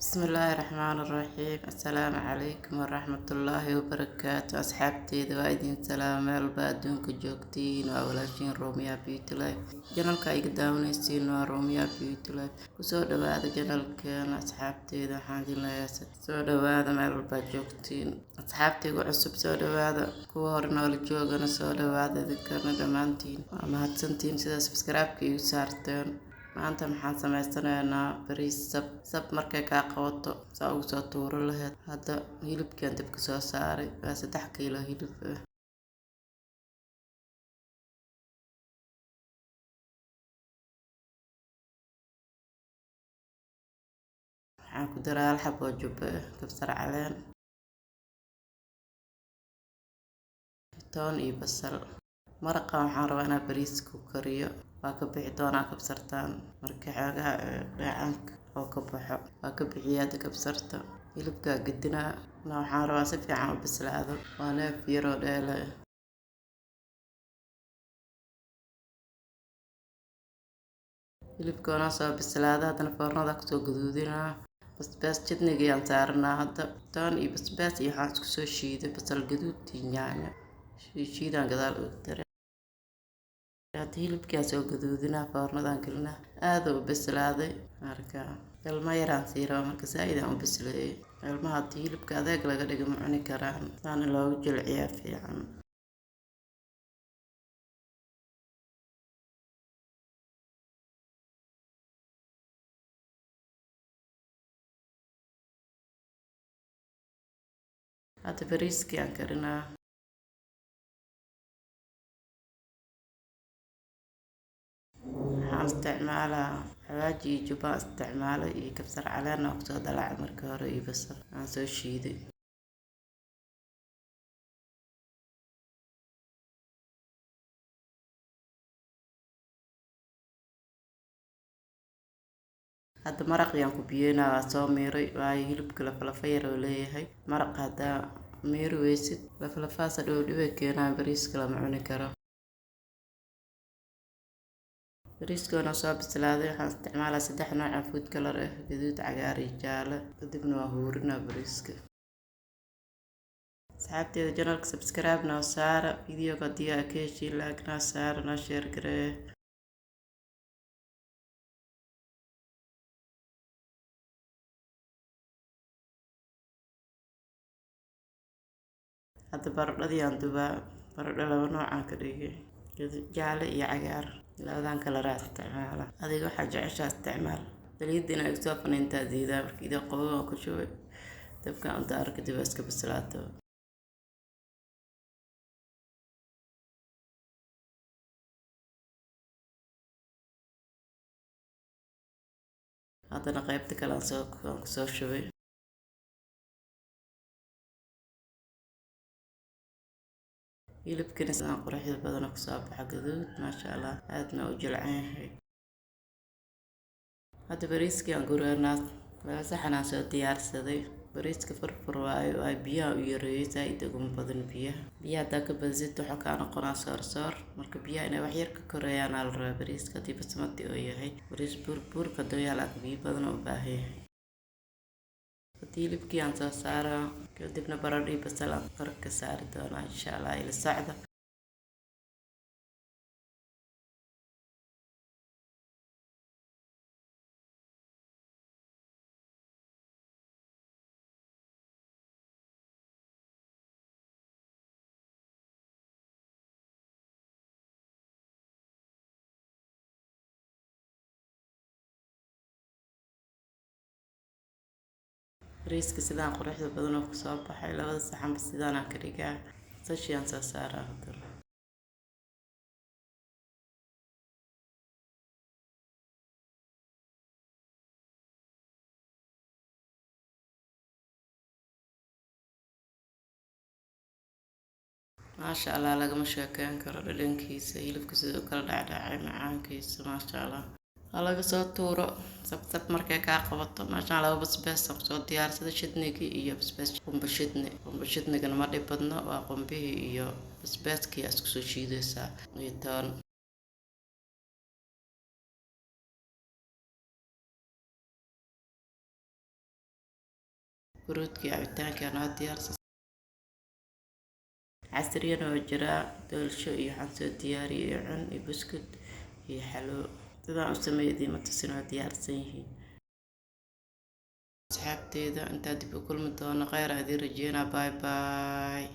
بسم الله الرحمن الرحيم. السلام عليكم ورحمة الله وبركاته. أصحابتي دوايدين سلام البادونك جوكتين وأولاشين روميا بيوتي لايف جنالك أي قدامنيسين وروميا بيوتي لايف وسو دواada janalkeen asxaabteyda waxaan idin leeyahay soo dhawaada meel walba joogtiin asxaabteyga cusub soo dhawaada kuwa hore noola joogana soo dhawaada idinkana dhammaantiin waa mahadsantiin sida subscribe-ka igu saarteen maanta maxaan samaysanaynaa bariis sab markay kaa qabato saa ugu soo tuuro lahayd hadda hilibkaan dabka soo saaray waa 3 kiilo hilib ah waxaan ku daraa 1 xabo jubba ah kabsar caleen toon iyo basal maraqa waxaan rabaa inaan bariis ku kariyo waa ka bixi doonaa kabsartaan marka xoogaha dheecaanka oo ka baxo waa ka bixiyaa kabsarta hilibka gedinaa waxaan rabaa si fiican u bislaado waa neef yaroo dheele hilibkoona soo bislaada haddana foornada kusoo gaduudinaa basbaas jidniga ayaan saaranaa hadda toon iyo basbaas iyo waxaan isku soo shiiday basal gaduud iyo yaanyo shiidaan gadaal ugu daray hadda hilibkaan soo gaduudinaa foornadan gelinaa aad u bislaaday marka ilmo yaraan sii rabaa marka saaidaan u bisleeyey ilmaha haddii hilibka adeeg laga dhigo ma cuni karaan saana loogu jilciyaa fiican hadda bariiskii aan karinaa waxaan isticmaalaa xawaaji iyo jubaan isticmaalay iyo kabsar caleen oo kusoo dalaacay markii hore iyo basal aan soo shiiday hadda maraqiyaan ku biyeynaa waa soo miiray waayo hilibka lafalafa yar oo leeyahay maraqa haddaa miiri weysid lafalafaasa dhow dhibay keenaan bariiska lama cuni karo bariiskoona soo bislaaday waxaan isticmaalaa 3 nooc oo food color ah gaduud cagaar iyo jaale kadibna waa huurinaa bariiska asxaabteyda janalka subscribe noo saara videoga haddii aa ka heshiin like noo saara noo share garee hadda baradhadii aan dubaa baradho 2 noocaan ka dhigay jaale iyo cagaar labadan kala raa isticmaala adiga waxaa jeceshaa isticmaal saliidina igu soo faniintaa diidaa markii idin qabow ku shubay dabkaan u daaro kadib iska bislaato haddana qaybta kale aan kusoo shubay hilibkana sidaan quruxda badan ku soo baxa gaduud maasha Allah aadna u jilcan yahay hadda bariiskii aan guranaa 2 saxan aan soo diyaarsaday bariiska furfur waayo ay biyaha u yareeyay saaid ugu badan biyaha haddaa ka badsid waxa ka noqonaa soor marka biyaha inay wax yar ka koreeyaan la rabaa bariiska hadii basmati oo yahay bariis burka dooyaal biyo badan u baahan yahay hilibkii aan soo saaraa kadibna baradho iyo basal aan qarka saari doonaa insha Allah ila socda bariiska sidaan quruxda badan oo ku soo baxay 2 saxan sidaan aan ka dhigaa sashiyan soo saaraa hadda maasha Allah lagama sheekeyn karo dhadhankiisa hilibka sidoo kale dhacdhacay macaankiisa maasha Allah laga soo tuuro sab markay kaa qabato meeshaan 2 basbaas aan soo diyaarsaday shidnigi iyo basbaas qumbo shidnigana ma dhib badno waa qumbihii iyo basbaaskii isku soo shiidaysaa iyo toon فروتكي عبتانكي أنا ديار عسريا وجرا دولشو iyo waxaan soo diyaariyey cun iyo buskut iyo xalwo sidaan u sameeyay matasina waa diyaarsan yihiin asxaabteeda intaa dib u kulmi doono khayr aad i rajeynaa bye bye